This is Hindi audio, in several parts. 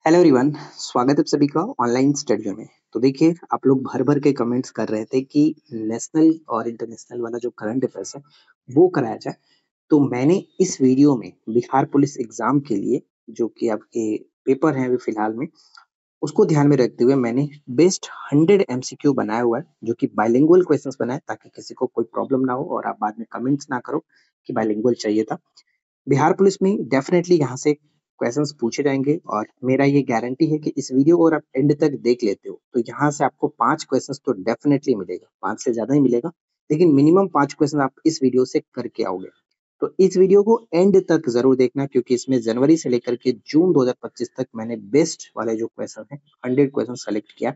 हेलो एवरीवन, स्वागत है आप सभी का ऑनलाइन स्टडी में। तो देखिए, आप लोग भर भर के कमेंट्स कर रहे थे कि नेशनल और इंटरनेशनल वाला जो करंट अफेयर्स है वो कराया जाए। तो मैंने इस वीडियो में बिहार पुलिस एग्जाम के लिए जो कि आपके पेपर हैं अभी फिलहाल में, उसको ध्यान में रखते हुए मैंने बेस्ट 100 एमसीक्यू बनाया हुआ है, जो कि बाइलिंगुअल क्वेश्चंस बनाए ताकि किसी को कोई प्रॉब्लम ना हो और आप बाद में कमेंट्स ना करो कि बाइलिंगुअल चाहिए था। बिहार पुलिस में डेफिनेटली यहाँ से क्वेश्चंस पूछे जाएंगे और मेरा ये गारंटी है कि इस वीडियो को अगर आप एंड तक देख लेते हो तो यहाँ से आपको 5 क्वेश्चंस तो डेफिनेटली मिलेगा, 5 से ज्यादा ही मिलेगा, लेकिन मिनिमम 5 क्वेश्चन आप इस वीडियो से करके आओगे। तो इस वीडियो को एंड तक जरूर देखना, क्योंकि इसमें जनवरी से लेकर के जून 2025 तक मैंने बेस्ट वाले जो क्वेश्चन है 100 क्वेश्चन सेलेक्ट किया,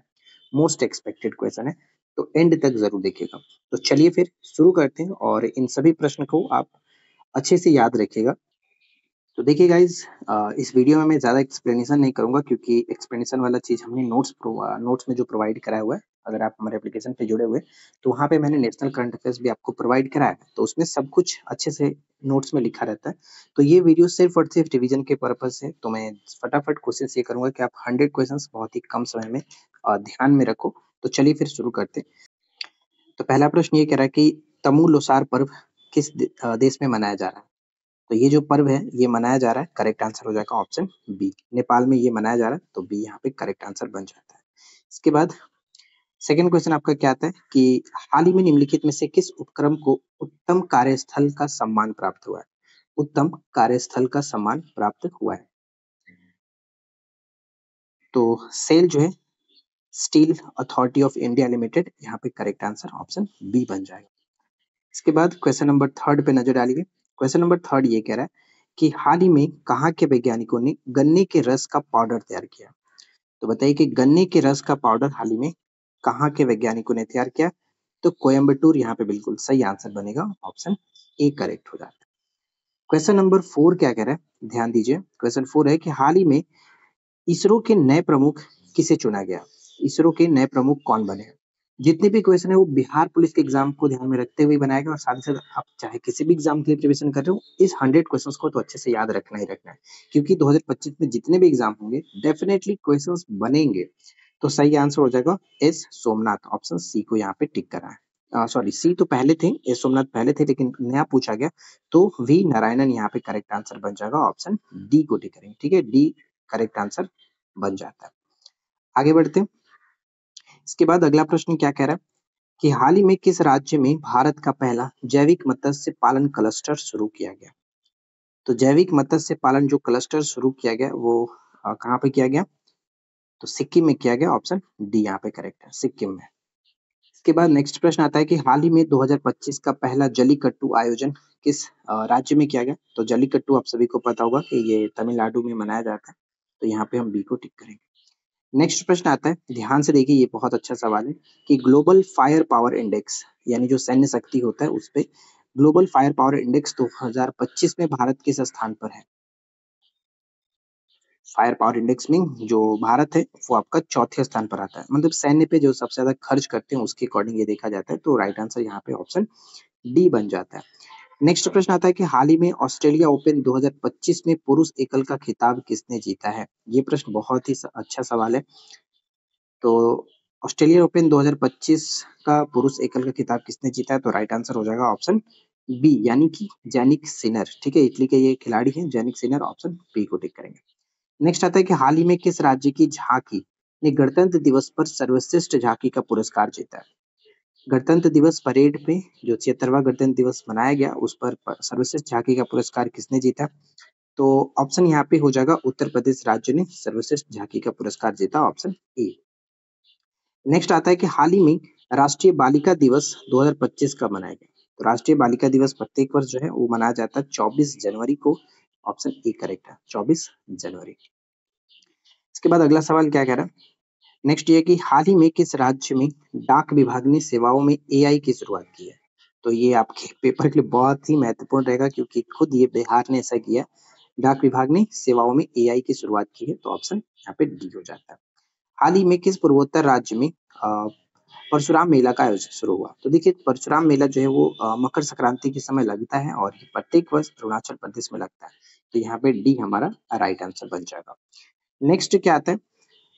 मोस्ट एक्सपेक्टेड क्वेश्चन है, तो एंड तक जरूर देखिएगा। तो चलिए फिर शुरू करते हैं और इन सभी प्रश्न को आप अच्छे से याद रखिएगा। तो देखिए गाइज, इस वीडियो में मैं ज़्यादा एक्सप्लेनेशन नहीं करूंगा, क्योंकि एक्सप्लेनेशन वाला चीज़ हमने नोट्स में जो प्रोवाइड कराया हुआ है, अगर आप हमारे एप्लीकेशन पे जुड़े हुए तो वहाँ पे मैंने नेशनल करंट अफेयर्स भी आपको प्रोवाइड कराया है, तो उसमें सब कुछ अच्छे से नोट्स में लिखा रहता है। तो ये वीडियो सिर्फ और सिर्फ रिविजन के पर्पज से, तो मैं फटाफट कोशिश ये करूंगा कि आप 100 क्वेश्चन बहुत ही कम समय में ध्यान में रखो। तो चलिए फिर शुरू करते हैं। तो पहला प्रश्न ये कह रहा है कि तमु लोसार पर्व किस देश में मनाया जा रहा है। तो ये जो पर्व है ये मनाया जा रहा है, करेक्ट आंसर हो जाएगा ऑप्शन बी, नेपाल में ये मनाया जा रहा है, तो बी यहाँ पे करेक्ट आंसर बन जाता है। इसके बाद सेकंड क्वेश्चन आपका क्या आता है कि हाल ही में निम्नलिखित में से किस उपक्रम को उत्तम कार्यस्थल का सम्मान प्राप्त हुआ है। उत्तम कार्यस्थल का सम्मान प्राप्त हुआ है, तो सेल जो है steel authority of India limited, यहाँ पे करेक्ट आंसर ऑप्शन बी बन जाएगा। इसके बाद क्वेश्चन नंबर थर्ड पे नजर डालिए। क्वेश्चन नंबर थर्ड ये कह रहा है कि हाल ही में कहाँ के वैज्ञानिकों ने गन्ने के रस का पाउडर तैयार किया। तो बताइए कि गन्ने के रस का पाउडर हाल ही में कहाँ के वैज्ञानिकों ने तैयार किया। तो कोयम्बटूर यहाँ पे बिल्कुल सही आंसर बनेगा, ऑप्शन ए करेक्ट हो जाता है। क्वेश्चन नंबर 4 क्या कह रहा है, ध्यान दीजिए। क्वेश्चन 4 है कि हाल ही में इसरो के नए प्रमुख किसे चुना गया। इसरो के नए प्रमुख कौन बने। जितने भी क्वेश्चन है वो बिहार पुलिस के एग्जाम को ध्यान में रखते हुए बनाया गया, और साथ ही साथ आप चाहे किसी भी एग्जाम के लिए प्रिपरेशन कर रहे हो, इस 100 क्वेश्चंस को तो अच्छे से याद रखना ही रखना है, क्योंकि 2025 में जितने भी एग्जाम होंगे डेफिनेटली क्वेश्चंस बनेंगे। तो सही आंसर हो जाएगा एस सोमनाथ, ऑप्शन सी को यहाँ पे टिक करा है। सॉरी, सी तो पहले थे, एस सोमनाथ पहले थे, लेकिन नया पूछा गया तो वी नारायणन यहाँ पे करेक्ट आंसर बन जाएगा, ऑप्शन डी को टिक करेंगे। ठीक है, डी करेक्ट आंसर बन जाता है। आगे बढ़ते हैं। इसके बाद अगला प्रश्न क्या कह रहा है कि हाल ही में किस राज्य में भारत का पहला जैविक मत्स्य पालन क्लस्टर शुरू किया गया। तो जैविक मत्स्य पालन जो क्लस्टर शुरू किया गया वो कहाँ पे किया गया। तो सिक्किम में किया गया, ऑप्शन डी यहाँ पे करेक्ट है, सिक्किम में। इसके बाद नेक्स्ट प्रश्न आता है कि हाल ही में 2025 का पहला जलीकट्टू आयोजन किस राज्य में किया गया। तो जलीकट्टू आप सभी को पता होगा कि ये तमिलनाडु में मनाया जाता है, तो यहाँ पे हम बी को टिक करेंगे। नेक्स्ट प्रश्न आता है, ध्यान से देखिए, ये बहुत अच्छा सवाल है कि ग्लोबल फायर पावर इंडेक्स, यानी जो सैन्य शक्ति होता है उस पे ग्लोबल फायर पावर इंडेक्स 2025 में भारत किस स्थान पर है। फायर पावर इंडेक्स में जो भारत है वो आपका चौथे स्थान पर आता है, मतलब सैन्य पे जो सबसे ज्यादा खर्च करते हैं उसके अकॉर्डिंग ये देखा जाता है, तो राइट आंसर यहाँ पे ऑप्शन डी बन जाता है। नेक्स्ट प्रश्न आता है कि हाल ही में ऑस्ट्रेलिया ओपन 2025 में पुरुष एकल का खिताब किसने जीता है। ये प्रश्न बहुत ही अच्छा सवाल है। तो ऑस्ट्रेलिया ओपन 2025 का पुरुष एकल का खिताब किसने जीता है। तो राइट आंसर हो जाएगा ऑप्शन बी, यानी कि जैनिक सिनर। ठीक है, इटली के ये खिलाड़ी हैं जैनिक सिनर, ऑप्शन बी को टिक करेंगे। नेक्स्ट आता है कि हाल ही में किस राज्य की झांकी ने गणतंत्र दिवस पर सर्वश्रेष्ठ झांकी का पुरस्कार जीता है। गणतंत्र दिवस परेड पे जो 76वां गणतंत्र दिवस मनाया गया उस पर सर्वश्रेष्ठ झांकी का पुरस्कार किसने जीता। तो ऑप्शन यहाँ पे हो जाएगा उत्तर प्रदेश राज्य ने सर्वश्रेष्ठ झांकी का पुरस्कार जीता, ऑप्शन ए। नेक्स्ट आता है कि हाल ही में राष्ट्रीय बालिका दिवस 2025 कब मनाया गया। तो राष्ट्रीय बालिका दिवस प्रत्येक वर्ष जो है वो मनाया जाता है 24 जनवरी को, ऑप्शन ए करेक्ट है, 24 जनवरी। इसके बाद अगला सवाल क्या कह रहा है, नेक्स्ट ये कि हाल ही में किस राज्य में डाक विभाग ने सेवाओं में एआई की शुरुआत की है। तो ये आपके पेपर के लिए बहुत ही महत्वपूर्ण रहेगा, क्योंकि खुद ये बिहार ने ऐसा किया, डाक विभाग ने सेवाओं में एआई की शुरुआत की है, तो ऑप्शन यहाँ पे डी हो जाता है। हाल ही में किस पूर्वोत्तर राज्य में परशुराम मेला का आयोजन शुरू हुआ। तो देखिए, परशुराम मेला जो है वो मकर संक्रांति के समय लगता है और ये प्रत्येक वर्ष अरुणाचल प्रदेश में लगता है, तो यहाँ पे डी हमारा राइट आंसर बन जाएगा। नेक्स्ट क्या आता है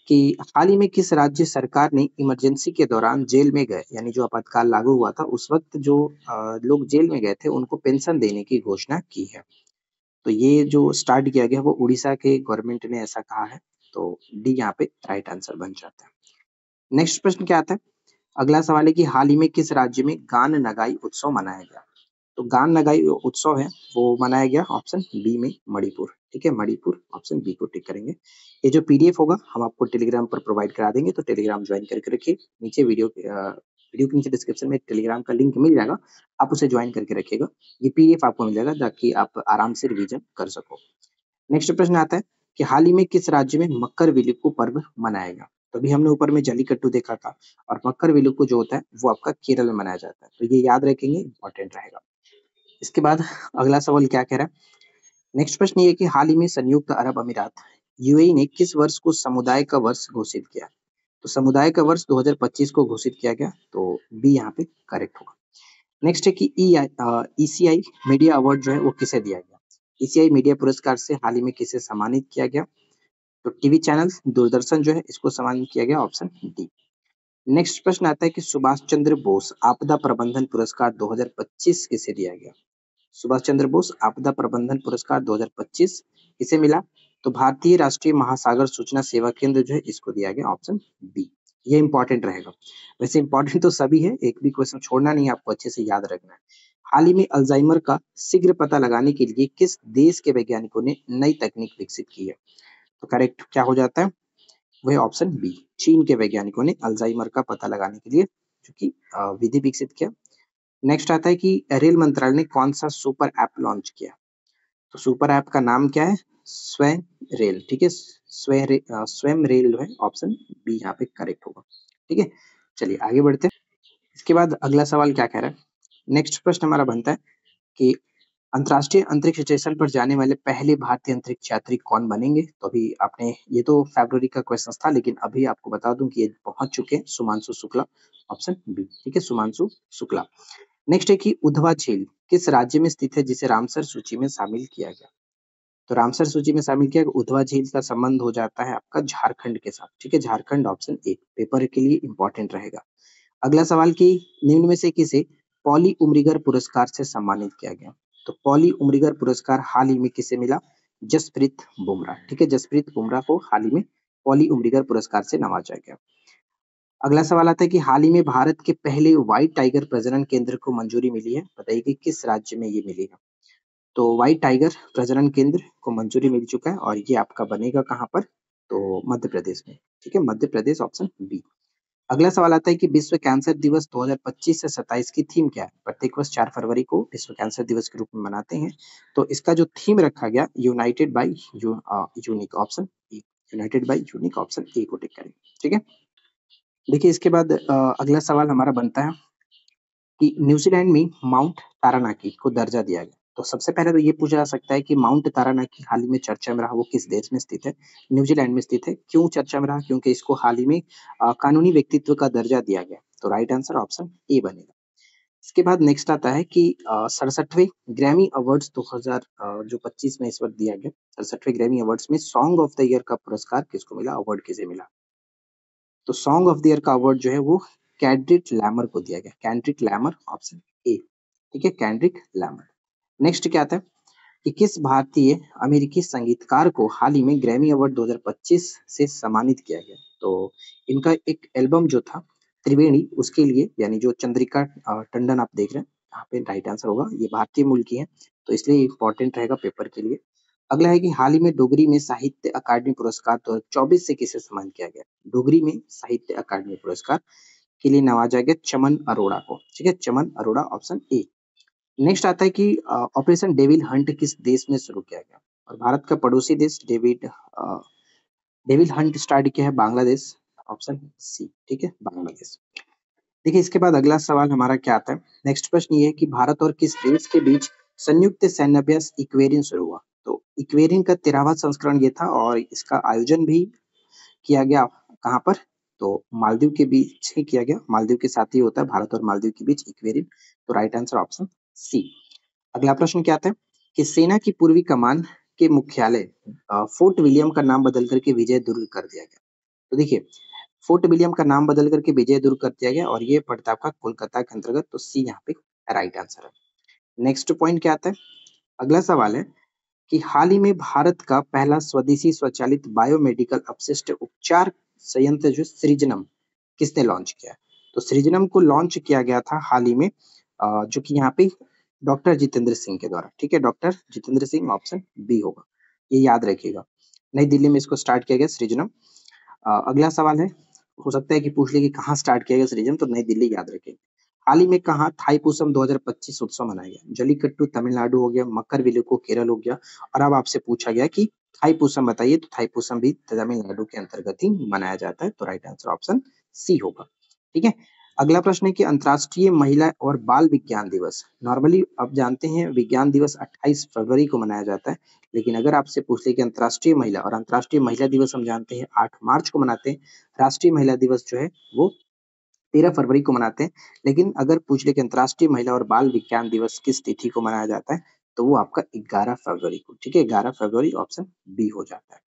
कि हाल ही में किस राज्य सरकार ने इमरजेंसी के दौरान जेल में गए, यानी जो आपातकाल लागू हुआ था उस वक्त जो लोग जेल में गए थे उनको पेंशन देने की घोषणा की है। तो ये जो स्टार्ट किया गया वो उड़ीसा के गवर्नमेंट ने ऐसा कहा है। तो डी यहाँ पे राइट आंसर बन जाता है। नेक्स्ट प्रश्न क्या आता है? अगला सवाल है कि हाल ही में किस राज्य में गान नगाई उत्सव मनाया गया? तो गान नगाई उत्सव है वो मनाया गया ऑप्शन बी में मणिपुर। ठीक है, मणिपुर ऑप्शन बी को टिक करेंगे। ये जो पीडीएफ होगा हम आपको टेलीग्राम पर प्रोवाइड करा देंगे, तो टेलीग्राम ज्वाइन करके रखिए। नीचे वीडियो के नीचे डिस्क्रिप्शन में टेलीग्राम का लिंक मिल जाएगा, आप उसे ज्वाइन करके रखिएगा। ये पीडीएफ आपको मिल जाएगा ताकि आप आराम से रिवीजन कर सको। नेक्स्ट प्रश्न आता है कि हाल ही में किस राज्य में मकर विलुप्पु पर्व मनाया गया? तो अभी हमने ऊपर में जल्लीकट्टू देखा था, और मकर विलुप्पु जो होता है वो आपका केरल में मनाया जाता है, तो ये याद रखेंगे, इंपॉर्टेंट रहेगा। इसके बाद अगला सवाल क्या कह रहा है? नेक्स्ट प्रश्न ये है कि हाल ही में संयुक्त अरब अमीरात यूएई ने किस वर्ष को समुदाय का वर्ष घोषित किया? तो समुदाय का वर्ष 2025 को घोषित किया गया, तो बी यहाँ पे करेक्ट होगा। नेक्स्ट है कि ईसीआई मीडिया अवार्ड जो है वो किसे दिया गया? ईसीआई मीडिया पुरस्कार से हाल ही में किसे सम्मानित किया गया? तो टीवी चैनल दूरदर्शन जो है इसको सम्मानित किया गया, ऑप्शन डी। नेक्स्ट प्रश्न आता है कि सुभाष चंद्र बोस आपदा प्रबंधन पुरस्कार 2025 किसे दिया गया? सुभाष चंद्र बोस आपदा प्रबंधन पुरस्कार 2025 किसे मिला? तो भारतीय राष्ट्रीय महासागर सूचना सेवा केंद्र जो है इसको दिया गया, ऑप्शन बी। ये इंपॉर्टेंट रहेगा। वैसे इंपॉर्टेंट तो सभी है, एक भी क्वेश्चन छोड़ना नहीं है, आपको अच्छे से याद रखना है। हाल ही में अल्जाइमर का शीघ्र पता लगाने के लिए किस देश के वैज्ञानिकों ने नई तकनीक विकसित की है? तो करेक्ट क्या हो जाता है? वह ऑप्शन बी, चीन के वैज्ञानिकों ने अल्जाइमर का पता लगाने के लिए जो कि विधि विकसित किया। नेक्स्ट आता है कि रेल मंत्रालय ने कौन सा सुपर ऐप लॉन्च किया? तो सुपर ऐप का नाम क्या है? स्वयं रेल। ठीक है, स्वयं रेल जो है ऑप्शन बी यहाँ पे करेक्ट होगा। ठीक है, चलिए आगे बढ़ते हैं। इसके बाद अगला सवाल क्या कह रहा है? नेक्स्ट प्रश्न हमारा बनता है कि अंतर्राष्ट्रीय अंतरिक्ष स्टेशन पर जाने वाले पहले भारतीय अंतरिक्ष यात्री कौन बनेंगे? तो अभी आपने, ये तो फरवरी का क्वेश्चन था, लेकिन अभी आपको बता दूं कि ये पहुंच चुके हैं, शुमांशु शुक्ला, ऑप्शन बी। ठीक है, शुमांशु शुक्ला। नेक्स्ट है कि उधवा झील किस राज्य में स्थित है जिसे रामसर सूची में शामिल किया गया? तो रामसर सूची में शामिल किया गया, उधवा झील का संबंध हो जाता है आपका झारखंड के साथ। ठीक है, झारखंड ऑप्शन ए, पेपर के लिए इंपॉर्टेंट रहेगा। अगला सवाल की निम्न में से किसे पॉली उमरिगर पुरस्कार से सम्मानित किया गया? तो पॉली उमरिगर पुरस्कार हाल ही में किसे मिला? जसप्रीत बुमराह। ठीक है, जसप्रीत बुमराह को हाल ही में पॉली उमरिगर पुरस्कार से नवाजा गया। अगला सवाल आता है कि हाल ही में भारत के पहले व्हाइट टाइगर प्रजनन केंद्र को मंजूरी मिली है, बताइए कि किस राज्य में ये मिली है? तो व्हाइट टाइगर प्रजनन केंद्र को मंजूरी मिल चुका है, और ये आपका बनेगा कहाँ पर? तो मध्य प्रदेश में। ठीक है, मध्य प्रदेश ऑप्शन बी। अगला सवाल आता है कि विश्व कैंसर दिवस 2025 से 27 की थीम क्या है? प्रत्येक वर्ष 4 फरवरी को विश्व कैंसर दिवस के रूप में मनाते हैं, तो इसका जो थीम रखा गया united by unique, option A, united by unique, option A को टिक करें। ठीक है, देखिए इसके बाद अगला सवाल हमारा बनता है कि न्यूजीलैंड में माउंट तारानाकी को दर्जा दिया गया। तो सबसे पहले तो ये पूछा जा सकता है कि माउंट तारानाकी हाल ही में चर्चा में रहा, वो किस देश में स्थित है? न्यूजीलैंड में स्थित है। क्यों चर्चा में रहा? क्योंकि इसको हाल ही में कानूनी व्यक्तित्व का दर्जा दिया गया। तो राइट आंसर ऑप्शन ए बनेगा। इसके बाद नेक्स्ट आता है कि 67वें ग्रैमी अवार्ड्स 2000 जो 25 में इस वक्त दिया गया, 67वें ग्रैमी अवार्ड्स में सॉन्ग ऑफ द ईयर का पुरस्कार किसको मिला? अवार्ड किसे मिला? तो सॉन्ग ऑफ द ईयर का अवार्ड जो है वो कैंड्रिक लैमर को दिया गया, कैंड्रिक लैमर, ऑप्शन ए। ठीक है, कैंड्रिक लैमर। नेक्स्ट क्या आता है कि किस भारतीय अमेरिकी संगीतकार को हाल ही में ग्रैमी अवार्ड 2025 से सम्मानित किया गया? तो इनका एक एल्बम जो था त्रिवेणी, उसके लिए, यानी जो चंद्रिका टंडन आप देख रहे हैं यहाँ पे, राइट आंसर होगा। ये भारतीय मूल की है, तो इसलिए इंपॉर्टेंट रहेगा पेपर के लिए। अगला है कि हाल ही में डोगरी में साहित्य अकादमी पुरस्कार 2024 से किसे सम्मानित किया गया? डोगरी में साहित्य अकादमी पुरस्कार के लिए नवाजा गया चमन अरोड़ा को। ठीक है, चमन अरोड़ा, ऑप्शन ए। नेक्स्ट आता है कि ऑपरेशन डेविल हंट किस देश में शुरू किया गया? और भारत का पड़ोसी देश डेविल हंट स्टार्ट किया है बांग्लादेश, ऑप्शन सी। ठीक है, बांग्लादेश। देखिए इसके बाद अगला सवाल हमारा क्या आता है? नेक्स्ट प्रश्न ये है कि भारत और किस देश के बीच संयुक्त सैन्याभ्यास इक्वेरियन शुरू हुआ? तो इक्वेरियन का 13वां संस्करण ये था, और इसका आयोजन भी किया गया कहाँ पर? तो मालदीव के बीच ही किया गया। मालदीव के साथ ही होता है भारत और मालदीव के बीच इक्वेरियन। तो राइट आंसर ऑप्शन सी। अगला प्रश्न क्या आता है कि सेना की पूर्वी कमान के मुख्यालय फोर्ट विलियम का नाम बदल करके विजय दुर्ग कर दिया गया? तो देखिए, फोर्ट विलियम का नाम बदल करके विजय दुर्ग कर दिया गया और ये पड़ता है आपका कोलकाता के अंतर्गत, तो सी यहाँ पे राइट आंसर है। नेक्स्ट पॉइंट क्या आता है? अगला सवाल है कि हाल ही में भारत का पहला स्वदेशी स्वचालित बायोमेडिकल अपशिष्ट उपचार संयंत्र जो सृजनम किसने लॉन्च किया? तो सृजनम को लॉन्च किया गया था हाल ही में, जो कि यहाँ पे डॉक्टर जितेंद्र सिंह के द्वारा। ठीक है, doctor Jitendra Singh, option B होगा, ये याद रखिएगा। नई दिल्ली में इसको स्टार्ट किया गया सृजनम। अगला सवाल है, हो सकता है कि पूछ ले कि कहाँ स्टार्ट किया गया सृजन, तो नई दिल्ली याद रखें। हाल ही में कहाँ थाईपुसम 2025 उत्सव मनाया गया? जलीकट्टू तमिलनाडु हो गया, मकरविलुक्कू केरल हो गया, और अब आपसे पूछा गया कि थाईपुसम बताइए, तो थाईपुसम भी तमिलनाडु के अंतर्गत ही मनाया जाता है, तो राइट आंसर ऑप्शन सी होगा। ठीक है, अगला प्रश्न है कि अंतर्राष्ट्रीय महिला और बाल विज्ञान दिवस, नॉर्मली आप जानते हैं विज्ञान दिवस 28 फरवरी को मनाया जाता है, लेकिन अगर आपसे पूछ ले कि अंतर्राष्ट्रीय महिला, और अंतर्राष्ट्रीय महिला दिवस हम जानते हैं 8 मार्च को मनाते हैं, राष्ट्रीय महिला दिवस जो है वो 13 फरवरी को मनाते हैं, लेकिन अगर पूछ ले कि अंतर्राष्ट्रीय महिला और बाल विज्ञान दिवस किस तिथि को मनाया जाता है, तो वो आपका 11 फरवरी को। ठीक है, 11 फरवरी ऑप्शन बी हो जाता है।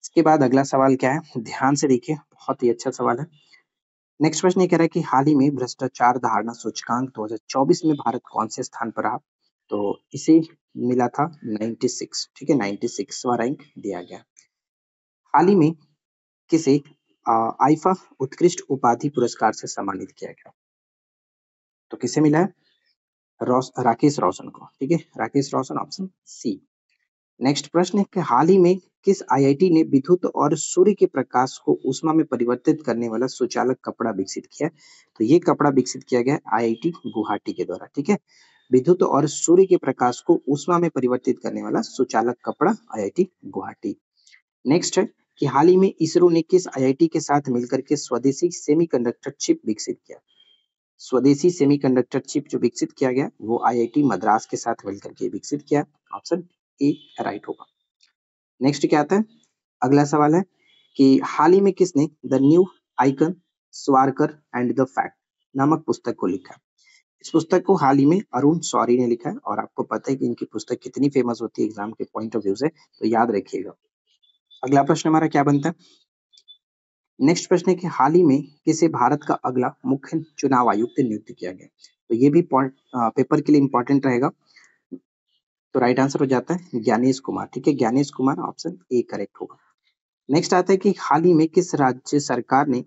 इसके बाद अगला सवाल क्या है, ध्यान से देखिए, बहुत ही अच्छा सवाल है। नेक्स्ट प्रश्न ये कह रहा है कि हाल ही में भ्रष्टाचार धारणा सूचकांक 2024 में भारत कौन से स्थान पर रहा? तो इसे मिला था 96। ठीक है, 96वां रैंक दिया गया। हाल ही में किसे आईफा उत्कृष्ट उपाधि पुरस्कार से सम्मानित किया गया? तो किसे मिला है? राकेश रोशन को। ठीक है, Rakesh Roshan, option C. Next प्रश्न है कि हाल ही में किस आईआईटी ने विद्युत और सूर्य के प्रकाश को ऊष्मा में परिवर्तित करने वाला सुचालक कपड़ा विकसित किया? तो ये कपड़ा विकसित किया गया आईआईटी गुवाहाटी के द्वारा। ठीक है, विद्युत और सूर्य के प्रकाश को ऊष्मा में परिवर्तित करने वाला सुचालक कपड़ा आईआईटी गुवाहाटी। नेक्स्ट है कि हाल ही में इसरो ने किस आईआईटी के साथ मिलकर के स्वदेशी सेमीकंडक्टर चिप विकसित किया? स्वदेशी सेमीकंडक्टर चिप जो विकसित किया गया वो आईआईटी मद्रास के साथ मिलकर के विकसित किया, ऑप्शन ए राइट होगा। नेक्स्ट क्या आता है? अगला सवाल है कि हाल ही में किसने the new icon Savarkar and the fact नामक पुस्तक को लिखा? इस पुस्तक को हाल ही में अरुण शौरी ने लिखा है, और आपको पता है कि इनकी पुस्तक कितनी फेमस होती है एग्जाम के पॉइंट ऑफ व्यू से, तो याद रखिएगा। अगला प्रश्न हमारा क्या बनता है? नेक्स्ट प्रश्न है कि हाल ही में किसे भारत का अगला मुख्य चुनाव आयुक्त नियुक्त किया गया? तो ये भी पेपर के लिए इंपॉर्टेंट रहेगा, तो राइट आंसर हो जाता है ज्ञानेश कुमार। ठीक है, Gyanesh Kumar, option A correct होगा। नेक्स्ट आता है कि हाल ही में किस राज्य सरकार ने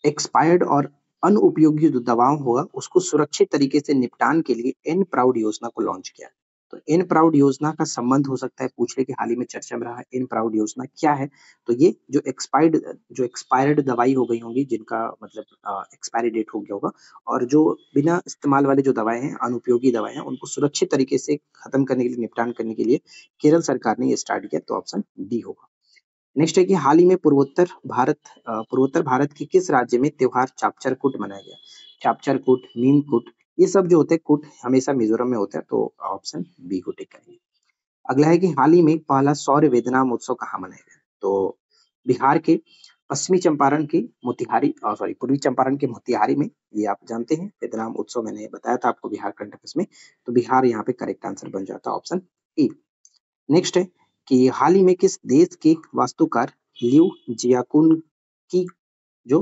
एक्सपायर्ड और अनुपयोगी जो दवाओं होगा उसको सुरक्षित तरीके से निपटान के लिए एन प्राउड योजना को लॉन्च किया? तो एन प्राउड योजना का संबंध हो सकता है, पूछ ले कि हाल ही में चर्चा में रहा है एन प्राउड योजना क्या है? तो ये जो एक्सपायर्ड दवाई हो गई होंगी, जिनका मतलब एक्सपायरी डेट हो गया होगा, और जो बिना इस्तेमाल वाले जो दवाएं हैं, अनुपयोगी दवाएं हैं, उनको सुरक्षित तरीके से खत्म करने के लिए, निपटान करने के लिए केरल सरकार ने ये स्टार्ट किया, तो ऑप्शन डी होगा। नेक्स्ट है कि हाल ही में पूर्वोत्तर भारत के किस राज्य में त्योहार चापचर कूट मनाया गया? चापचर कूट, नीम कूट, ये सब जो होते हैं कूट हमेशा मिजोरम में होता है, तो ऑप्शन बी को टिक करेंगे। अगला है कि हाल ही में पहला सौर वेदनाम उत्सव कहाँ मनाया गया? तो बिहार के पश्चिमी चंपारण के मोतिहारी, सॉरी पूर्वी चंपारण के मोतिहारी में, ये आप जानते हैं वेदनाम उत्सव, मैंने बताया था आपको बिहार करंट अफेयर्स में, तो बिहार यहाँ पे करेक्ट आंसर बन जाता है, ऑप्शन ए। नेक्स्ट है कि हाल ही में किस देश के वास्तुकार लियू जियाकुन की जो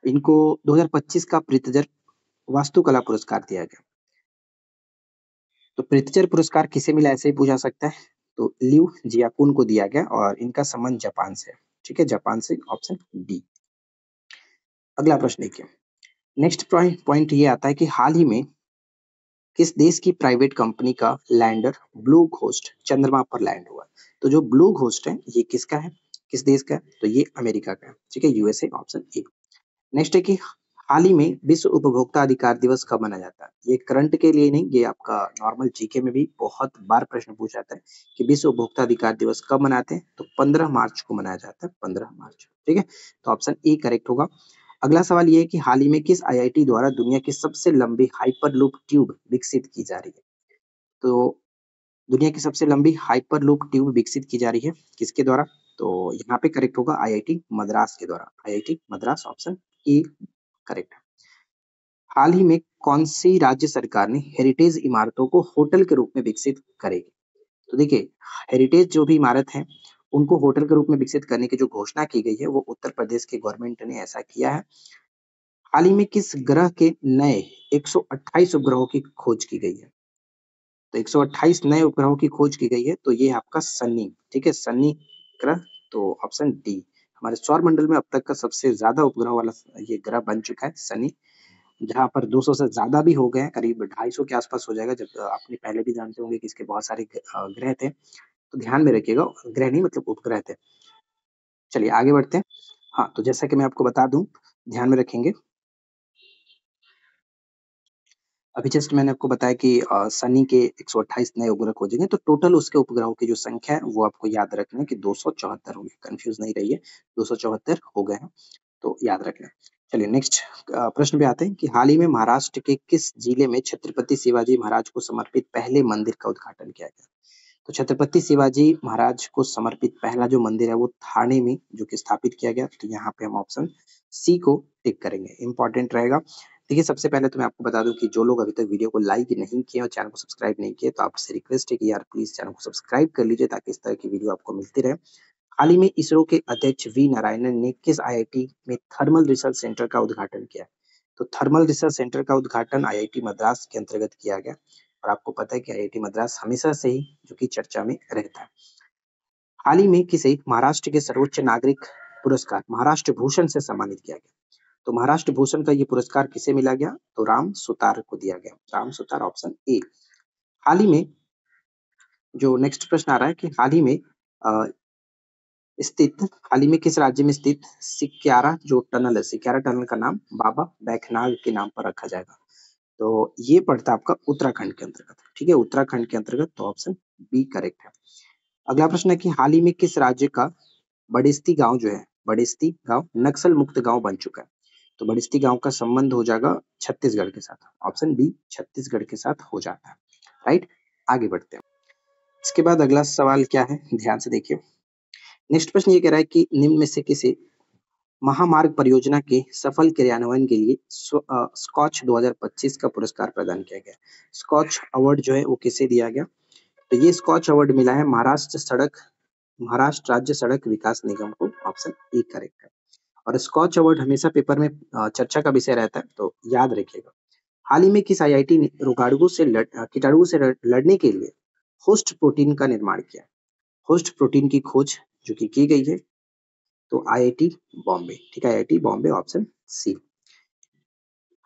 इनको 2025 का प्रित्जर वास्तुकला पुरस्कार दिया गया? तो प्रित्जर पुरस्कार किसे मिला, ऐसे ही पूछा सकता है, तो लियू जियाकुन को दिया गया, और इनका संबंध जापान से है। ठीक है, जापान से, ऑप्शन डी। अगला प्रश्न देखिए, नेक्स्ट पॉइंट ये आता है कि हाल ही में किस देश की प्राइवेट कंपनी का लैंडर ब्लू घोस्ट चंद्रमा पर लैंड हुआ? तो जो ब्लू घोस्ट है ये किसका है, किस देश का है? तो ये अमेरिका का है। ठीक है, यूएसए, ऑप्शन ए। नेक्स्ट है कि हाल ही में विश्व उपभोक्ता अधिकार दिवस कब मनाया जाता है? ये करंट के लिए नहीं, ये आपका नॉर्मल जीके में भी बहुत बार प्रश्न पूछा जाता है कि विश्व उपभोक्ता अधिकार दिवस कब मनाते हैं? तो 15 मार्च को मनाया जाता है, 15 मार्च। ठीक है, तो ऑप्शन ए करेक्ट होगा। अगला सवाल ये है कि हाल ही में किस आईआईटी द्वारा दुनिया की सबसे लंबी हाइपरलूप ट्यूब विकसित की जा रही है? तो दुनिया की सबसे लंबी हाइपरलूप ट्यूब विकसित की जा रही है किसके द्वारा? तो यहाँ पे करेक्ट होगा आईआईटी मद्रास के द्वारा, IIT Madras, option A correct. हाल ही में कौन सी राज्य सरकार ने हेरिटेज इमारतों को होटल के रूप में विकसित करेगी? तो देखिए, हेरिटेज जो भी इमारत है, उनको होटल के रूप में विकसित करने की जो घोषणा की गई है, वो उत्तर प्रदेश के गवर्नमेंट ने ऐसा किया है। हाल ही में किस ग्रह के नए 128 उपग्रहों की खोज की गई है? तो 128 नए उपग्रहों की खोज की गई है, तो ये आपका शनि, ठीक है, शनि ग्रह, तो ऑप्शन डी। हमारे सौर मंडल में अब तक का सबसे ज्यादा उपग्रह वाला ये ग्रह बन चुका है शनि, जहाँ पर 200 से ज्यादा भी हो गए हैं, करीब 250 के आसपास हो जाएगा। जब आपने पहले भी जानते होंगे कि इसके बहुत सारे ग्रह थे, तो ध्यान में रखिएगा, ग्रह नहीं मतलब उपग्रह थे। चलिए आगे बढ़ते हैं। हाँ, तो जैसा कि मैं आपको बता दूं, ध्यान में रखेंगे, अभी जस्ट मैंने आपको बताया कि शनि के 128 नए उपग्रह खोजेंगे, तो टोटल उसके उपग्रहों की जो संख्या है वो आपको याद रखना है कि 274 होंगे, कंफ्यूज नहीं रहिए, 274 हो गए हैं, तो याद रखना। चलिए नेक्स्ट प्रश्न पे आते हैं कि हाल ही में महाराष्ट्र के किस जिले में छत्रपति शिवाजी महाराज को समर्पित पहले मंदिर का उद्घाटन किया गया? तो छत्रपति शिवाजी महाराज को समर्पित पहला जो मंदिर है वो थाने में जो कि स्थापित किया गया, तो यहाँ पे हम ऑप्शन सी को टिक करेंगे, इंपॉर्टेंट रहेगा। देखिए, सबसे पहले तो मैं आपको बता दूं कि जो लोग अभी तक वीडियो को लाइक नहीं किए और चैनल को सब्सक्राइब नहीं किए, तो आपसे रिक्वेस्ट है कि यार प्लीज चैनल को सब्सक्राइब कर लीजिए ताकि इस तरह की वीडियो आपको मिलती रहे। हाल ही में इसरो के अध्यक्ष वी नारायणन ने किस आईआईटी में थर्मल रिसर्च सेंटर का उद्घाटन किया? तो थर्मल रिसर्च सेंटर का उद्घाटन आईआईटी मद्रास के अंतर्गत किया गया, और आपको पता है कि आईआईटी मद्रास हमेशा से ही जो कि चर्चा में रहता है। हाल ही में किसे महाराष्ट्र के सर्वोच्च नागरिक पुरस्कार महाराष्ट्र भूषण से सम्मानित किया गया? तो महाराष्ट्र भूषण का ये पुरस्कार किसे मिला गया? तो राम सुतार को दिया गया, राम सुतार, ऑप्शन ए। हाल ही में जो नेक्स्ट प्रश्न आ रहा है कि अ, स्थित हाल ही में किस राज्य में स्थित सिक्यारा जो टनल है, सिक्यारा टनल का नाम बाबा बैखनाग के नाम पर रखा जाएगा? तो ये पड़ता है आपका उत्तराखंड के अंतर्गत, ठीक है, उत्तराखंड के अंतर्गत, तो ऑप्शन बी करेक्ट है। अगला प्रश्न है कि हाल ही में किस राज्य का बड़ेस्ती गांव जो है, बड़ेस्ती गांव नक्सल मुक्त गांव बन चुका है? तो बड़ेस्ती गांव का संबंध हो जाएगा छत्तीसगढ़ के साथ, ऑप्शन बी छत्तीसगढ़ के साथ हो जाता है, राइट। आगे बढ़ते हैं। इसके बाद अगला सवाल क्या है, ध्यान से देखिए। नेक्स्ट प्रश्न ये कह रहा है कि निम्न में से किसे महामार्ग परियोजना के सफल क्रियान्वयन के लिए स्कॉच 2025 का पुरस्कार प्रदान किया गया? स्कॉच अवार्ड जो है वो किसे दिया गया? तो ये स्कॉच अवार्ड मिला है महाराष्ट्र राज्य सड़क विकास निगम को, ऑप्शन ए करेक्ट है। और स्कॉच अवार्ड हमेशा पेपर में चर्चा का विषय रहता है, तो याद रखिएगा। हाल ही में किस आईआईटी ने कीटाणु से लड़ने के लिए होस्ट प्रोटीन का निर्माण किया? होस्ट प्रोटीन की खोज जो की गई है, तो आईआईटी बॉम्बे, ठीक है, आईआईटी बॉम्बे, ऑप्शन सी।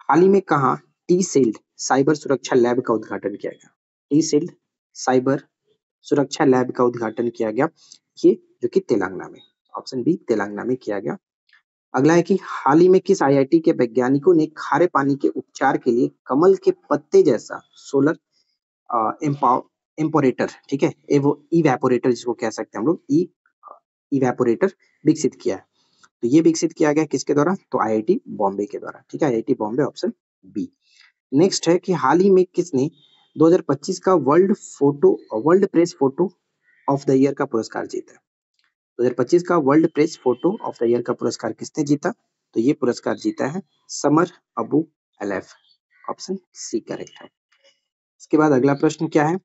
हाल ही में कहा टी सेल्ड साइबर सुरक्षा लैब का उद्घाटन किया गया? टी सेल्ड साइबर सुरक्षा लैब का उद्घाटन किया गया, ये जो कि तेलंगाना में, ऑप्शन बी तेलंगाना में किया गया। अगला है कि हाल ही में किस आईआईटी के वैज्ञानिकों ने खारे पानी के उपचार के लिए कमल के पत्ते जैसा सोलर एम्पोरेटर, ठीक है, वो इवेपोरेटर जिसको कह सकते हैं हम लोग, इवेपोरेटर विकसित किया है? तो ये विकसित किया गया किसके द्वारा? तो आईआईटी बॉम्बे के द्वारा, ठीक है, IIT Bombay, option B. Next है कि हाल ही में किसने 2025 का world press photo of the year का पुरस्कार जीता? 2025 का world press photo of the year का पुरस्कार किसने जीता? तो ये पुरस्कार जीता है Samar Abu Elouf, option C correct है। इसके बाद अगला प्रश्न क्या है,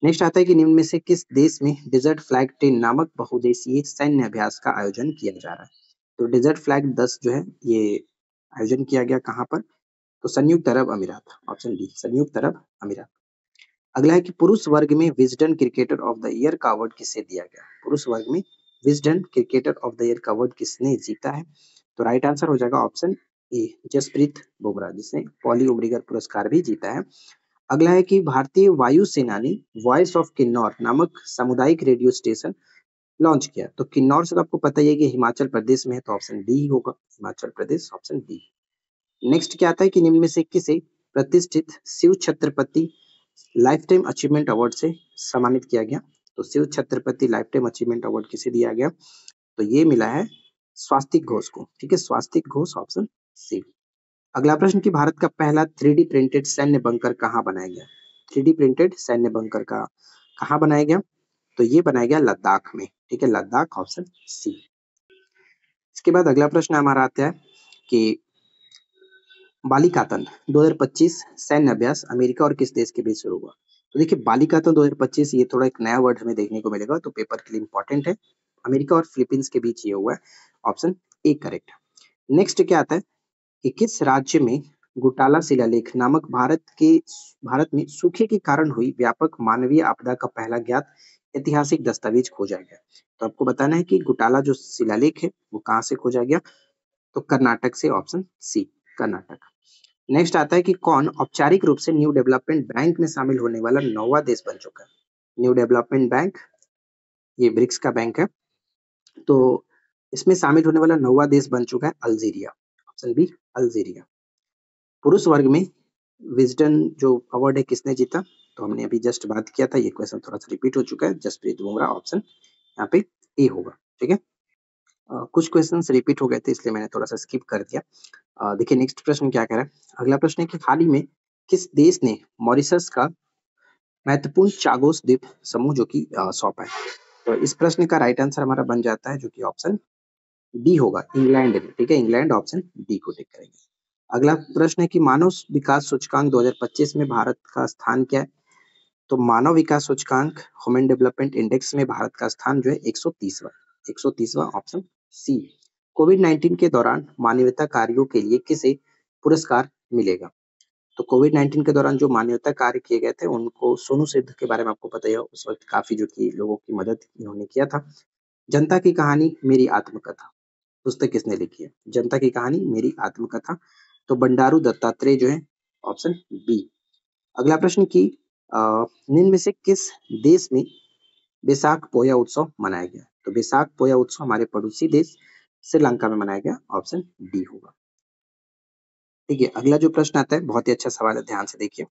नेक्स्ट आता है कि निम्न में से किस देश में डेजर्ट फ्लैग 10 नामक बहुदेशीय सैन्य अभ्यास का आयोजन किया जा रहा है? तो डेजर्ट फ्लैग 10 जो है ये आयोजन किया गया कहाँ पर? तो संयुक्त अरब अमीरात, ऑप्शन डी संयुक्त अरब अमीरात। अगला है कि पुरुष वर्ग में Wisden cricketer of the year का अवार्ड किसे दिया गया? पुरुष वर्ग में Wisden cricketer of the year का अवार्ड किसने जीता है? तो राइट आंसर हो जाएगा ऑप्शन ए जसप्रीत बुमराह, जिसने पॉली उमरिगर पुरस्कार भी जीता है। अगला है कि भारतीय वायुसेना ने वॉइस ऑफ किन्नौर नामक सामुदायिक रेडियो स्टेशन लॉन्च किया। तो किन्नौर से तो आपको पता ही है कि हिमाचल प्रदेश में है, तो ऑप्शन डी ही होगा, Himachal Pradesh, option D. Next क्या आता है कि निम्न में से किसे प्रतिष्ठित Shiv Chhatrapati lifetime achievement award से सम्मानित किया गया? तो Shiv Chhatrapati lifetime achievement award किसे दिया गया? तो ये मिला है स्वास्तिक घोष को, ठीक है, स्वास्तिक घोष, ऑप्शन सी। अगला प्रश्न कि भारत का पहला 3D प्रिंटेड सैन्य बंकर कहाँ बनाया गया? 3D प्रिंटेड सैन्य बंकर का कहाँ बनाया गया? तो ये बनाया गया लद्दाख में, ठीक है, लद्दाख, ऑप्शन सी। इसके बाद अगला प्रश्न हमारा आता है कि बालिकातन 2025 सैन्य अभ्यास अमेरिका और किस देश के बीच शुरू हुआ? तो देखिए बालिकातन 2025 ये थोड़ा एक नया वर्ड हमें देखने को मिलेगा, तो पेपर के लिए इंपॉर्टेंट है। अमेरिका और फिलीपींस के बीच ये हुआ है, ऑप्शन ए करेक्ट। नेक्स्ट क्या आता है कि किस राज्य में घोटाला शिलालेख नामक भारत में सूखे के कारण हुई व्यापक मानवीय आपदा का पहला ज्ञात ऐतिहासिक दस्तावेज खोजा गया। तो आपको बताना है कि घोटाला जो शिलालेख है वो कहाँ से खोजा गया, तो कर्नाटक से, ऑप्शन सी कर्नाटक। नेक्स्ट आता है कि कौन औपचारिक रूप से न्यू डेवलपमेंट बैंक में शामिल होने वाला नौवा देश बन चुका है। न्यू डेवलपमेंट बैंक ये ब्रिक्स का बैंक है, तो इसमें शामिल होने वाला नौवा देश बन चुका है अल्जीरिया, ऑप्शन बी अल्जीरिया। पुरुष वर्ग में विजडन जो अवार्ड है किसने जीता, तो हमने अभी जस्ट बात किया था, ये क्वेश्चन थोड़ा सा रिपीट हो चुका है, जसप्रीत बुमराह, ऑप्शन यहाँ पे ए होगा। ठीक है, कुछ क्वेश्चंस रिपीट हो गए थे इसलिए मैंने थोड़ा सा स्किप कर दिया। देखिए नेक्स्ट प्रश्न क्या कह रहा है, अगला प्रश्न है कि हाल ही में किस देश ने मॉरिशस का महत्वपूर्ण चागोस द्वीप समूह जो कि सौंपा है। तो इस प्रश्न का राइट आंसर हमारा बन जाता है जो कि ऑप्शन डी होगा, इंग्लैंड ने। ठीक है, इंग्लैंड, ऑप्शन डी को टिक करेंगे। अगला प्रश्न है कि मानव विकास सूचकांक 2025 में भारत का स्थान क्या है। तो मानव विकास सूचकांक ह्यूमन डेवलपमेंट इंडेक्स में भारत का स्थान जो है 130वां, ऑप्शन सी। कोविड 19 के दौरान मानवता कार्यों के लिए किसे पुरस्कार मिलेगा। तो कोविड 19 के दौरान जो मानवता कार्य किए गए थे उनको सोनू सिद्ध के बारे में आपको पता ही है, उस वक्त काफी जो कि लोगों की मदद इन्होंने किया था। जनता की कहानी मेरी आत्मकथा पुस्तक किसने लिखी है, जनता की कहानी मेरी आत्मकथा, तो बंडारू दत्तात्रेय जो है, ऑप्शन बी। अगला प्रश्न की निम्न में से किस देश में बैसाख पोया उत्सव मनाया गया। तो बैसाख पोया उत्सव हमारे पड़ोसी देश श्रीलंका में मनाया गया, ऑप्शन डी होगा। देखिए अगला जो प्रश्न आता है बहुत ही अच्छा सवाल है, ध्यान से देखिए।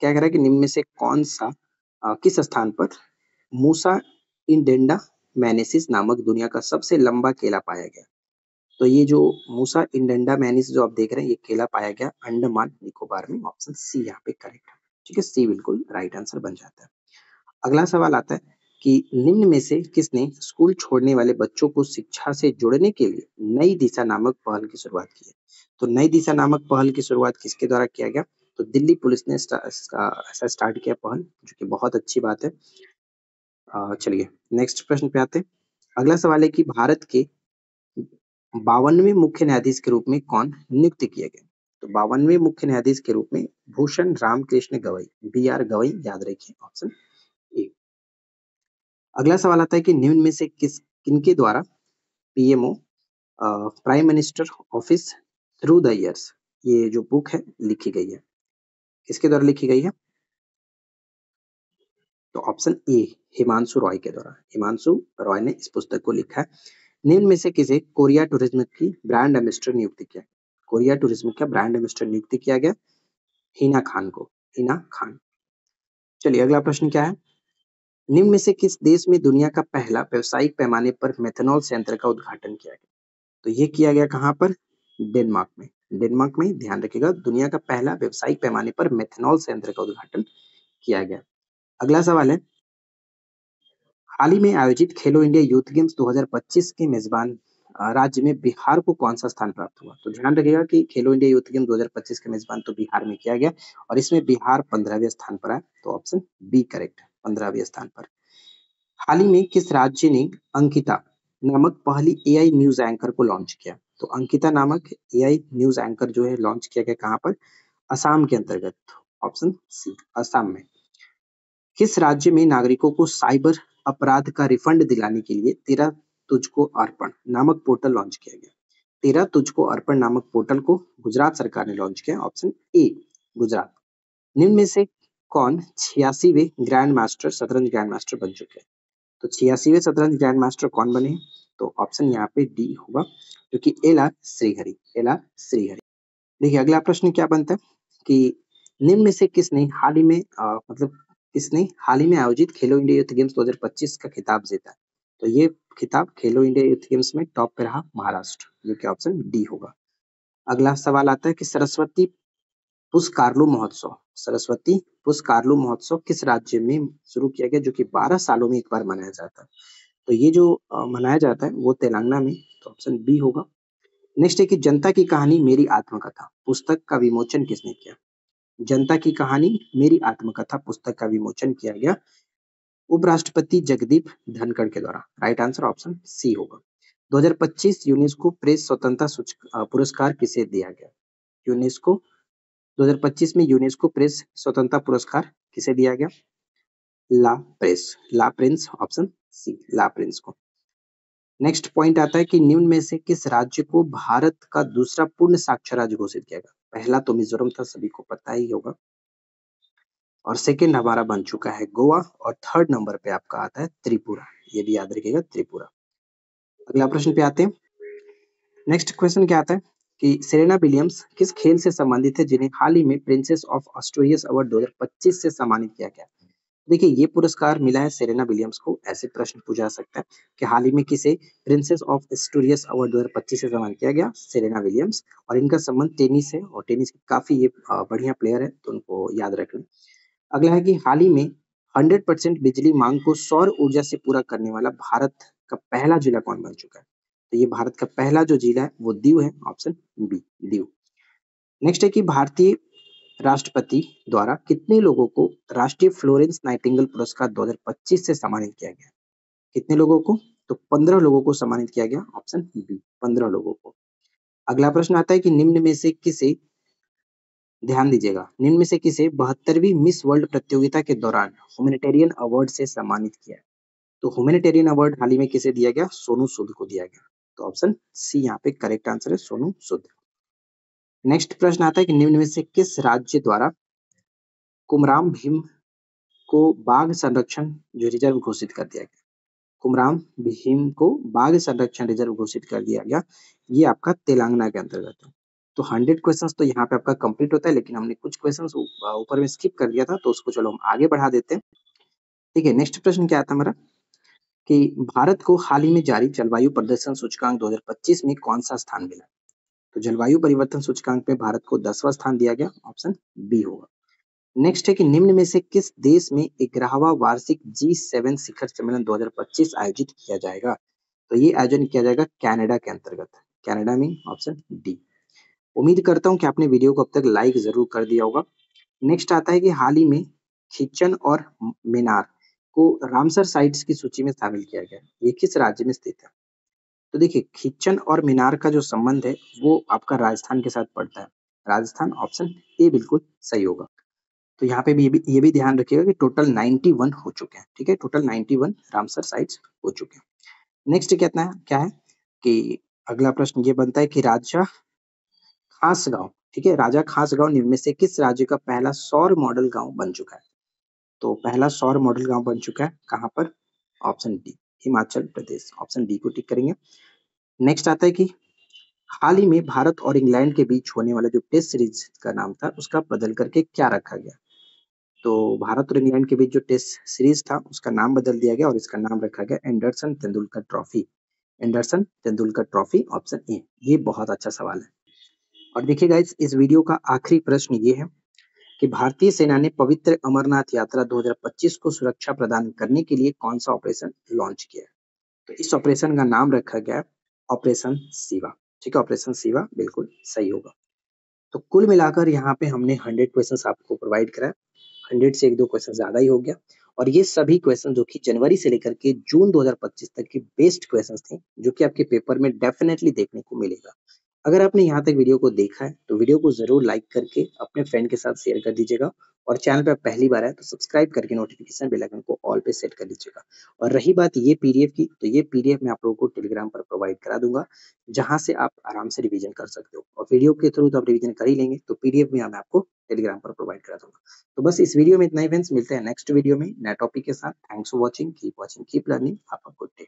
क्या कह रहा है कि निम्न में से कौन सा किस स्थान पर मूसा इंडेंडा मैनेसिस नामक दुनिया का सबसे लंबा केला पाया गया। तो ये जो मूसा इंडेंडा मैनिस जो आप देख रहे हैं ये केला पाया गया अंडमान निकोबार में, ऑप्शन सी यहाँ पे करेक्ट है। ठीक है, सी बिल्कुल राइट आंसर बन जाता है। अगला सवाल आता है कि निम्न में से किसने स्कूल छोड़ने वाले बच्चों को शिक्षा से जोड़ने के लिए नई दिशा नामक पहल की शुरुआत की है। तो नई दिशा नामक पहल की शुरुआत किसके द्वारा किया गया, तो दिल्ली पुलिस ने ऐसा स्टार्ट किया पहल, जो कि बहुत अच्छी बात है। चलिए नेक्स्ट प्रश्न पे आते हैं। अगला सवाल है कि भारत के 52वें मुख्य न्यायाधीश के रूप में कौन नियुक्त किया गया। तो 52वें मुख्य न्यायाधीश के रूप में भूषण रामकृष्ण गवई, बी आर गवई याद रखिए, ऑप्शन ए। अगला सवाल आता है कि निम्न में से किनके द्वारा PMO prime minister office through the years ये जो बुक है लिखी गई है, किसके द्वारा लिखी गई है, तो ऑप्शन ए हिमांशु रॉय के द्वारा, हिमांशु रॉय ने इस पुस्तक को लिखा है। निम्न में से किसे कोरिया टूरिज्म की ब्रांड एम्बेसडर नियुक्त किया, कोरिया टूरिज्म का ब्रांड एम्बेसडर नियुक्त किया गया हिना खान को, हिना खान। चलिए अगला प्रश्न क्या है, निम्न में से किस देश में दुनिया का पहला व्यवसायिक पैमाने पर मेथनॉल संयंत्र का उद्घाटन किया गया। तो ये किया गया कहाँ पर, डेनमार्क में। डेनमार्क में ध्यान रखिएगा, दुनिया का पहला व्यवसायिक पैमाने पर मेथनॉल संयंत्र का उद्घाटन किया गया। अगला सवाल है, हाल ही में आयोजित खेलो इंडिया यूथ गेम्स 2025 के मेजबान राज्य में बिहार को कौन सा स्थान प्राप्त हुआ। तो ध्यान रखिएगा कि खेलो इंडिया यूथ गेम 2025 के मेजबान तो बिहार में किया गया और इसमें बिहार 15वें स्थान पर है, तो ऑप्शन बी करेक्ट, 15वें स्थान पर। हाल ही में किस राज्य ने अंकिता नामक पहली एआई न्यूज एंकर को लॉन्च किया। तो अंकिता नामक एआई न्यूज एंकर जो है लॉन्च किया गया कहाँ पर, असम के अंतर्गत, ऑप्शन सी असम में। किस राज्य में नागरिकों को साइबर अपराध का रिफंड दिलाने के लिए तेरा तुझको अर्पण नामक पोर्टल लॉन्च किया गया। तेरा तुझको अर्पण नामक पोर्टल को गुजरात सरकार ने लॉन्च किया, ऑप्शन ए गुजरात। निम्न में से कौन 86वें ग्रैंड मास्टर शतरंज ग्रैंड मास्टर बन चुके हैं। तो 86वें शतरंज ग्रैंड मास्टर कौन बने, तो ऑप्शन यहाँ पे डी होगा, जो कि L R Srihari, L R Srihari. देखिए अगला प्रश्न क्या बनता है कि निम्न में से किसने हाल ही में किसने हाल ही में आयोजित खेलो इंडिया यूथ गेम्स 2025 का खिताब जीता है। तो ये खिताब खेलो इंडिया यूथ गेम्स में टॉप पे रहा महाराष्ट्र, जो कि ऑप्शन डी होगा। अगला सवाल आता है कि सरस्वती पुष्कारलू महोत्सव किस राज्य में शुरू किया गया, जो कि 12 सालों में एक बार मनाया जाता है। तो ये जो मनाया जाता है वो तेलंगाना में, तो ऑप्शन बी होगा। नेक्स्ट है कि जनता की कहानी मेरी आत्मकथा पुस्तक का विमोचन किसने किया। जनता की कहानी मेरी आत्मकथा पुस्तक का विमोचन किया गया उपराष्ट्रपति जगदीप धनखड़ के द्वारा। राइट आंसर ऑप्शन सी होगा। 2025 यूनेस्को प्रेस स्वतंत्रता पुरस्कार किसे दिया गया? यूनेस्को 2025 में यूनेस्को प्रेस स्वतंत्रता पुरस्कार किसे दिया गया? ला प्रिंस ऑप्शन सी, ला प्रिंस को। नेक्स्ट पॉइंट आता है कि निम्न में से किस राज्य को भारत का दूसरा पूर्ण साक्षर राज्य घोषित किया गया? पहला तो मिजोरम था, सभी को पता ही होगा, और सेकंड हमारा बन चुका है गोवा, और थर्ड नंबर पे आपका आता है त्रिपुरा। ये भी याद रखिएगा, त्रिपुरा। अगला प्रश्न पे आते हैं। नेक्स्ट क्वेश्चन क्या आता है कि सेरेना विलियम्स किस खेल से संबंधित है जिन्हें हाल ही में प्रिंसेस ऑफ एस्टोरियस अवार्ड 2025 से सम्मानित किया गया? देखिए, ये पुरस्कार मिला है सेरेना विलियम्स को। ऐसे प्रश्न पूछा जा सकता है कि हाल ही में किसे प्रिंसेस ऑफ एस्टोरियस अवार्ड 2025 से सम्मानित किया गया? Serena Williams. और इनका संबंध टेनिस है, और टेनिस की काफी ये बढ़िया प्लेयर है, तो उनको याद रख लें। अगला है कि हाल ही में 100% बिजली मांग को सौर ऊर्जा से पूरा करने वाला भारत का पहला जिला कौन बन चुका है? तो ये भारत का पहला जो जिला है वो दीव है, ऑप्शन बी, दीव। नेक्स्ट है कि भारतीय राष्ट्रपति द्वारा कितने लोगों को राष्ट्रीय फ्लोरेंस नाइटिंगेल पुरस्कार 2025 से सम्मानित किया गया? कितने लोगों को? तो 15 लोगों को सम्मानित किया गया, ऑप्शन बी, 15 लोगों को। अगला प्रश्न आता है कि निम्न में से किसे, ध्यान दीजिएगा, निम्न में से किसे 72वीं मिस वर्ल्ड प्रतियोगिता के दौरान ह्यूमैनिटेरियन अवार्ड से सम्मानित किया है? तो ह्यूमैनिटेरियन अवार्ड हाल ही में किसे दिया गया? सोनू सूद को दिया गया। तो ऑप्शन सी यहाँ पे करेक्ट आंसर है, सोनू सूद। नेक्स्ट प्रश्न आता है कि निम्न में से किस राज्य द्वारा कुमराम भीम को बाघ संरक्षण जो रिजर्व घोषित कर दिया गया? कुमराम भीम को बाघ संरक्षण रिजर्व घोषित कर दिया गया, ये आपका तेलंगाना के अंतर्गत है। तो 100 क्वेश्चंस तो यहाँ पे आपका कंप्लीट होता है, लेकिन हमने कुछ क्वेश्चंस ऊपर में स्किप कर दिया था, तो उसको चलो हम आगे बढ़ा देते हैं। ठीक है, नेक्स्ट प्रश्न क्या था हमारा कि भारत को हाल ही में जारी जलवायु प्रदर्शन सूचकांक 2025 में कौन सा स्थान मिला? तो जलवायु परिवर्तन सूचकांक में भारत को 10वां स्थान दिया गया, ऑप्शन बी होगा। नेक्स्ट है कि निम्न में से किस देश में 11वां वार्षिक G7 शिखर सम्मेलन 2025 आयोजित किया जाएगा? तो ये आयोजन किया जाएगा कनाडा के अंतर्गत, कनाडा में, ऑप्शन डी। उम्मीद करता हूं कि आपने वीडियो को अब तक लाइक जरूर कर दिया होगा। नेक्स्ट आता है कि हाल ही में खिचन और मीनार को रामसर साइट्स की सूची में शामिल किया गया, ये किस राज्य में स्थित है? तो देखिए, खिचन और मीनार का जो संबंध है वो आपका राजस्थान के साथ पड़ता है, राजस्थान, ऑप्शन ए बिल्कुल सही होगा। तो यहाँ पे भी ये भी ध्यान रखिएगा कि टोटल 91 हो चुके हैं। ठीक है, टोटल 91 रामसर साइट्स हो चुके हैं। नेक्स्ट क्या है कि अगला प्रश्न ये बनता है कि राजा खास गांव, ठीक है, राजा खास गांव निम्न में से किस राज्य का पहला सौर मॉडल गांव बन चुका है? तो पहला सौर मॉडल गांव बन चुका है कहां पर? Option D, Himachal Pradesh, option D को टिक करेंगे। नेक्स्ट आता है कि हाल ही में भारत और इंग्लैंड के बीच होने वाला जो टेस्ट सीरीज का नाम था उसका बदल करके क्या रखा गया? तो भारत और इंग्लैंड के बीच जो टेस्ट सीरीज था उसका नाम बदल दिया गया और इसका नाम रखा गया Anderson Tendulkar trophy, Anderson Tendulkar trophy, option A. ये बहुत अच्छा सवाल है। और देखिए गाइस, इस वीडियो का आखिरी प्रश्न ये है कि भारतीय सेना ने पवित्र अमरनाथ यात्रा 2025 को सुरक्षा प्रदान करने के लिए कौन सा ऑपरेशन लॉन्च किया है? तो इस ऑपरेशन का नाम रखा गया है ऑपरेशन शिवा। ठीक है, ऑपरेशन शिवा बिल्कुल सही होगा। तो कुल मिलाकर यहाँ पे हमने 100 क्वेश्चन आपको प्रोवाइड करा, 100 से 1-2 क्वेश्चन ज्यादा ही हो गया, और ये सभी क्वेश्चन जो कि जनवरी से लेकर के जून 2025 तक के बेस्ट क्वेश्चन थे, जो कि आपके पेपर में डेफिनेटली देखने को मिलेगा। अगर आपने यहाँ तक वीडियो को देखा है तो वीडियो को जरूर लाइक करके अपने फ्रेंड के साथ शेयर कर दीजिएगा, और चैनल पे पहली बार है तो सब्सक्राइब करके नोटिफिकेशन बेल आइकन को ऑल पे सेट कर लीजिएगा। और रही बात ये पीडीएफ की, तो ये पीडीएफ मैं आप लोगों को टेलीग्राम पर प्रोवाइड करा दूंगा, जहां से आप आराम से रिवीजन कर सकते हो, और वीडियो के थ्रू तो आप रिवीजन कर ही लेंगे, तो पीडीएफ में मैं आपको टेलीग्राम पर प्रोवाइड करा दूंगा। तो बस इस वीडियो में इतना ही फ्रेंड्स, मिलते हैं नेक्स्ट वीडियो में नए टॉपिक के साथ। Thanks for watching, keep learning, have a good day.